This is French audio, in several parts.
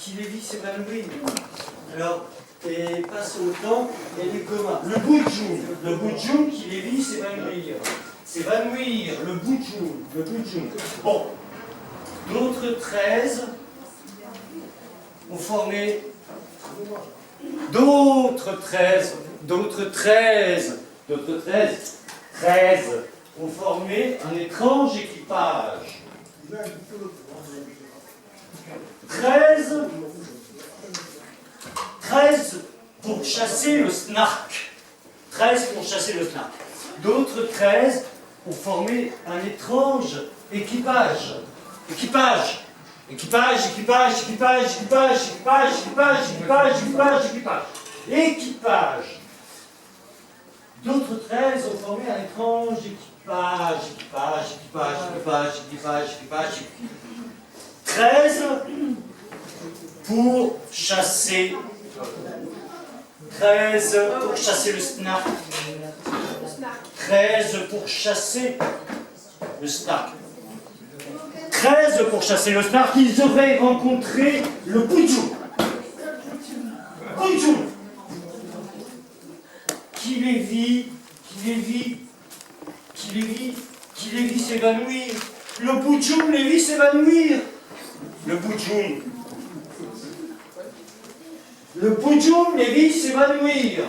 qui les vit s'évanouir. Alors, et passe au temps, et les communs. Le boudjoum qui les vit s'évanouir. S'évanouir, le boudjoum. Bon, d'autres 13 ont formé. D'autres 13 ont formé un étrange équipage. 13 pour chasser le snark. D'autres 13 ont formé un étrange équipage. Équipage. D'autres 13 ont formé un étrange équipage. 13 pour chasser. 13 pour chasser le snark. 13 pour chasser le snark. 13 pour chasser le snark, ils auraient rencontré le boudjoum. Qui les vit s'évanouir. Le boudjoum les vit s'évanouir. Le boudjoum les vit s'évanouir.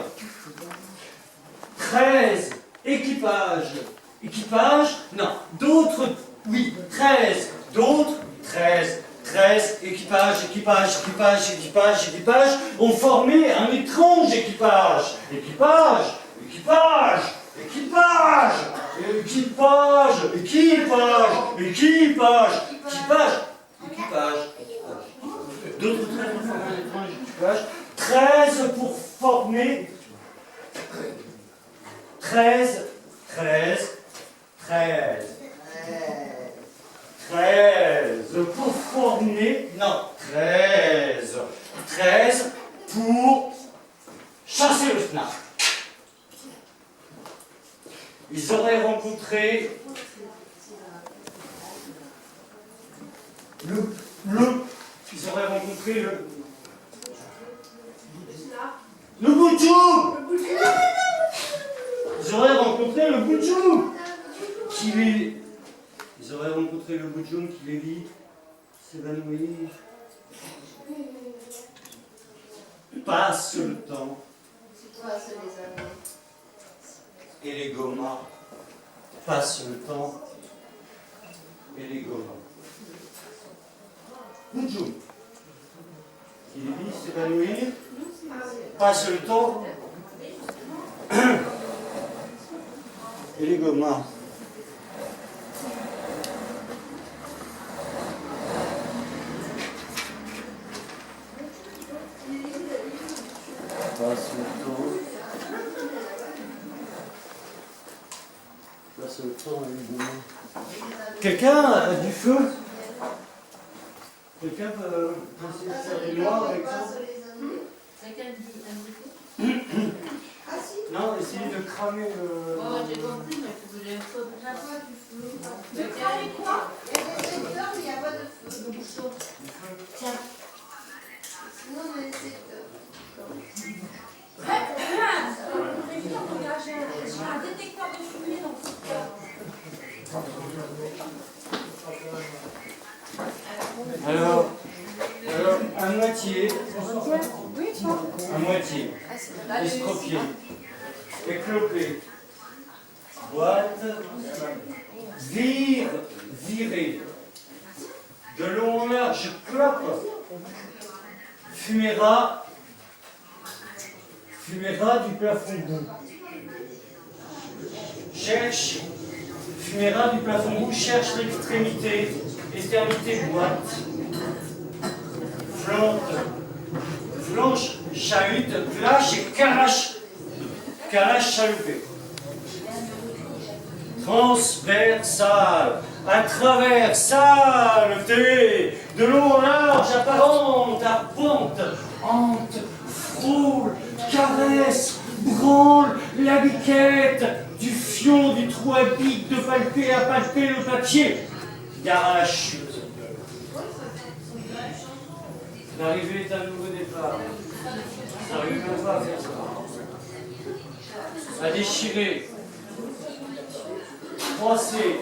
13 équipages. Non, d'autres, oui, 13. D'autres, 13 équipages ont formé un étrange équipage. D'autres 13 ont formé un étrange équipage. 13 pour former. 13 pour former. Non, 13 pour chasser le snark. Ils auraient rencontré le boudjoum. Ils auraient rencontré le boudjoum qui les vit s'évanouir. Passe le temps. Et les gomas. Passe le temps. Et les gomas. Boudjoum qui les vit s'évanouir. Passe le temps. Et les gomas. Passe le temps et les gomas. Quelqu'un a du feu? Quelqu'un peut faire du noir avec ça? Non, essayez de cramer le... j'ai compris, mais il faut que j'ai un feu. De cramer quoi? Il y a des secteurs où il n'y a pas de feu. Le bouchon. Tiens. Sinon, on a des secteurs. J'ai un détecteur de fumée dans le secteur. Alors, à moitié, estropié, éclopé, boîte, viré, de long en large, clope, fuméra du plafond bout. Cherche, fuméra du plafond bout, cherche l'extrémité, extrémité boîte. Flanche, chahute, clash et calache chaloupé. Transversale, à travers, saleté, de long en large, apparente, arpente, hante, frôle, caresse, branle, la biquette, du fion, du trou à pique, de palper à palper le papier, gare à la chute. L'arrivée est un nouveau départ. J'arrive même pas à faire ça. À déchirer. Froisser.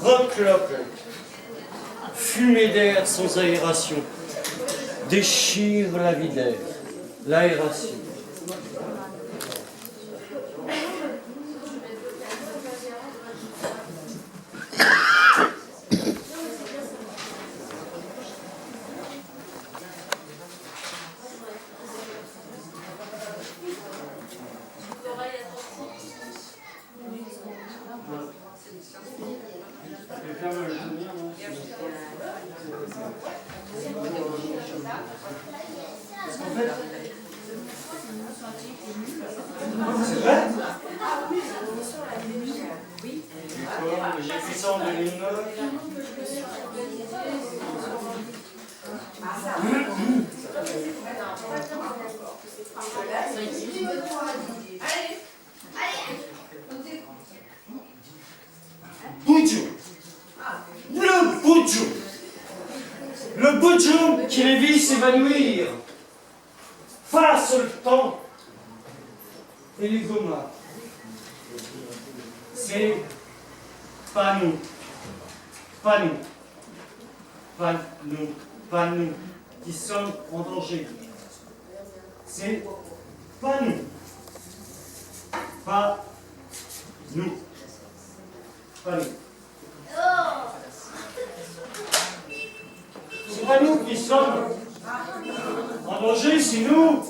Recloque. Fumée d'air sans aération. Déchire la vie d'air. L'aération. C'est vrai? J'ai fait ça en 2009. Boudjou. Le boudjou. Le boudjou qui les vit s'évanouir. Face le temps et les gomas. C'est pas nous. Pas nous. Pas nous. Pas nous qui sommes en danger. C'est pas nous. Pas nous. Pas nous. C'est pas nous qui sommes en danger, c'est nous.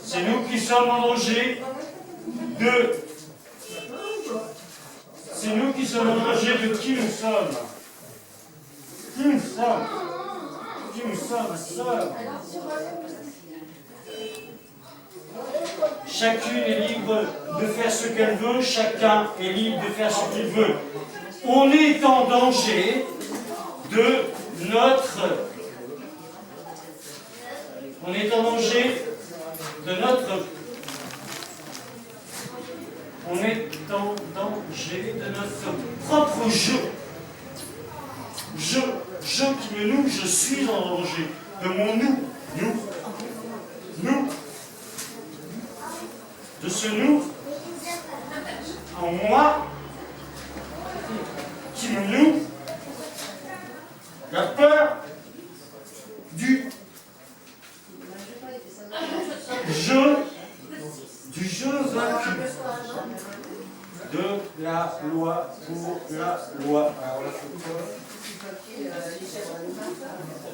C'est nous qui sommes en danger de... C'est nous qui sommes en danger de qui nous sommes. Qui nous sommes. Qui nous sommes, sœurs. Chacune est libre de faire ce qu'elle veut, chacun est libre de faire ce qu'il veut. On est en danger de notre... On est en danger de notre... On est en danger de notre propre jeu. Je qui me noue, je suis en danger. De mon nous. De ce nous en moi qui me noue. La peur du jeu vaincu. De la loi pour la loi.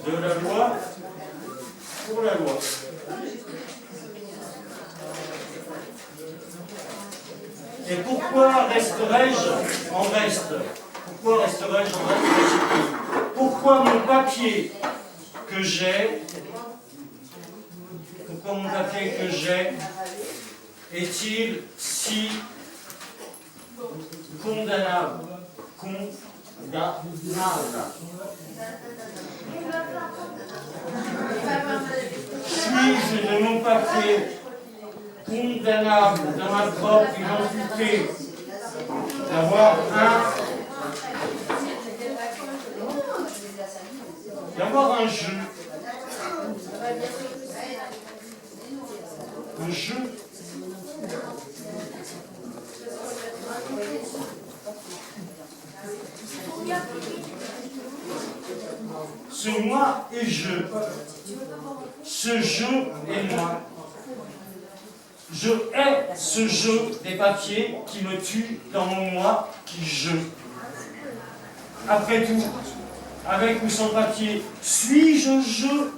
De la loi pour la loi. Et pourquoi resterai-je en reste? Pourquoi resterai-je en reste? Pourquoi mon papier que j'ai, est-il si condamnable? Suis-je de mon papier condamnable dans ma propre identité d'avoir un jeu? Un jeu. Ce moi et je. Ce jeu et moi. Je hais ce jeu des papiers qui me tue dans mon moi qui je. Après tout, avec ou sans papier, suis-je je?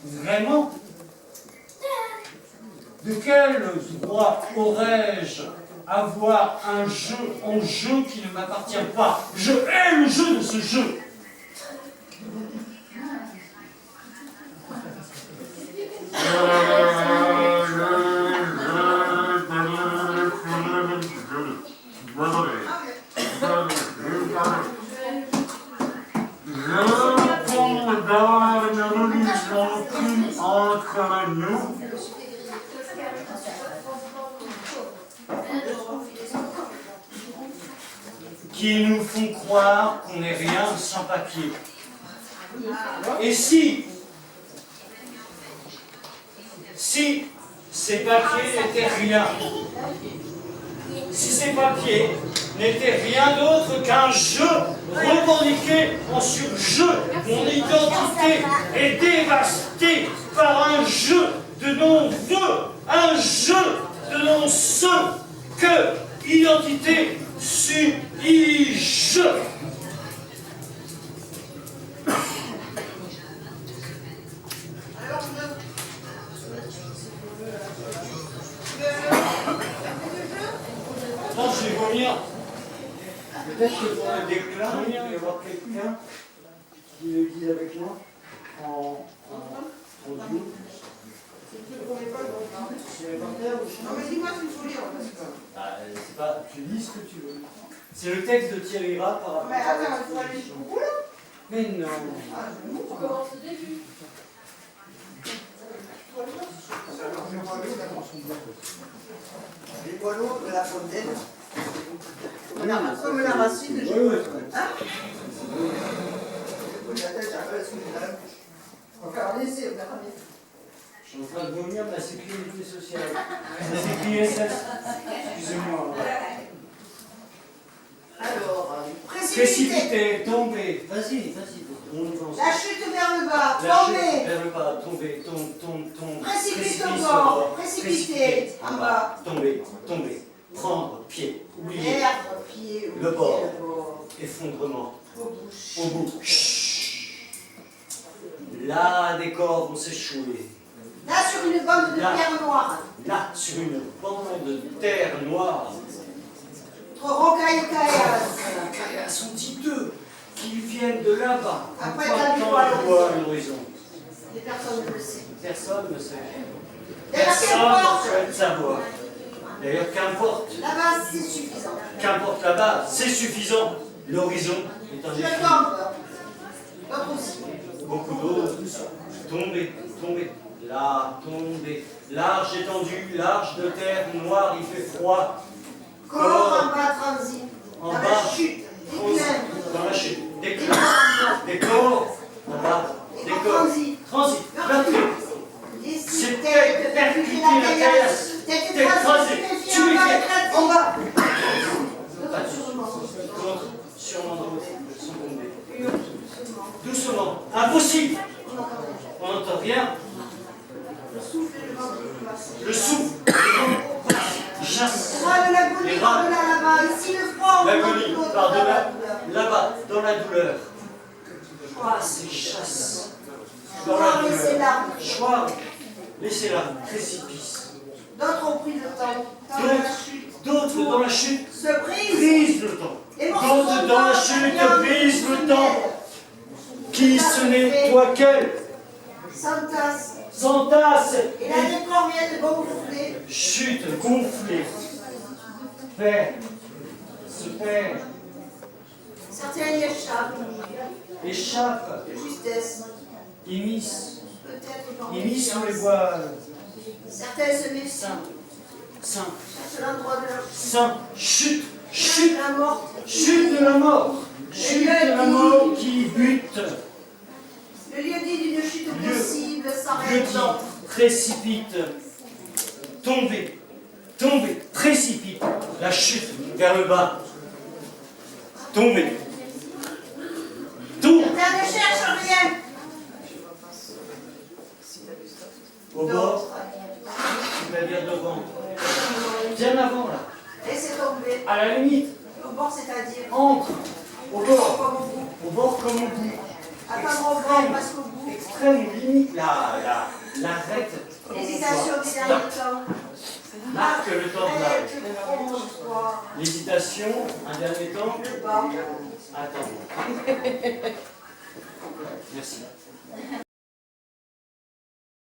Vraiment? De quel droit aurais-je avoir un jeu en jeu qui ne m'appartient pas? Je hais le jeu de ce jeu. Entre nous. qui nous font croire qu'on n'est rien sans papier. Et si ces papiers n'étaient rien, si ces papiers n'étaient rien d'autre qu'un jeu revendiqué en surjeu, mon identité est dévastée par un jeu de non-vœux, un jeu de non-ce que identité suis-je. Non, je vais vomir. Peut-être que pour le déclin, il va y avoir quelqu'un qui le dise avec moi en duo. C'est par terre ou Non, mais dis-moi ce qu'il faut lire. c'est pas, tu lis ce que tu veux. C'est le texte de Thierry Rat par rapport Mais attends, il faut aller jusqu'au bout là. Mais non. Ah, je On commence au début. Les boileaux de la fontaine. Comme la racine de Je suis en train de vomir la sécurité sociale. La sécurité, excusez-moi. Alors, Précipiter, tomber. Vas-y. On avance. la chute vers le bas, La chute tomber. vers le bas, tomber, tombe. Précipice au bord, précipiter en bas. Tomber. Prendre pied. Oublier. Perdre pied. Le bord. Le bord. Effondrement. Au bouche. Au bout. Là, des corps vont s'échouer. Là, sur une bande de Là. pierre noire. Là, sur une bande de terre noire. Entre rocaille et caillasse. Caillasse sont hideux, qui viennent de là-bas. Après, Pointant t'as du poids à le doigt à l'horizon. Les personnes ne le savent. Personne ne sait. D'ailleurs, Personne qu'importe. ne souhaite savoir. D'ailleurs, qu'importe. Là-bas, c'est suffisant. Qu'importe là-bas, c'est suffisant. L'horizon est un Je défi. tombe. D'autres aussi. Beaucoup d'autres. Tomber. Là, tomber. Large étendue, large de terre noire, il fait froid. Corps en bas transit. En Dans bas. la chute. Déclin. Dans la chute. Des corps. En bas. Des corps. Transit. Ici, C'est tête percuter percutée la la caillasse. caillasse. Tête Tête écrasée. écrasée. Tu es en bas. Pas d'autres, sûrement d'autres, sont tombés. Doucement. Impossible. On n'entend rien. Le souffle. Chasse. Râle l'agonie Les rats. par-delà là-bas. Ici, le froid. L'agonie. Au-delà. Par-delà. Là-bas. Dans la douleur. C'est chasse. Dans la Choir, laissez douleur. là. Choix. Laissez-la. Précipice. D'autres ont pris le temps. Dans la chute. D'autres dans la chute. Se brise. Brise le temps. Et morceaux D'autres dans la chute. Brise le temps. Qui ce n'est toi qu'elle S'entasse. s'entasse Et là, les corps viennent gonfler. chute gonflée, perd, se perd, Certains y échappent. échappe, De justesse. immisce, Peut-être par immisce sous les méfiance. voiles, Certains se méfient. saint, Cherchent l'endroit de leur chute. saint, chute La mort. de la mort, chute de la mort qui bute, Le lieu dit d'une chute Lieu. possible lieu s'arrête. qui précipite, tomber, précipite, la chute vers le bas, tomber, tombe Certains ne cherchent rien. au bord, c'est-à-dire devant, bien avant là, Laissez tomber. à la limite, Au bord, c'est-à-dire. entre, au bord, Comme au bout. au bord comme au bout, Attendre au bord, parce qu'au bout. extrême limite, l'arrête, Hésitation des derniers temps. marque le temps de l'arrêt. Le promontoire. L'hésitation, un dernier temps, Le bas. attends. Merci.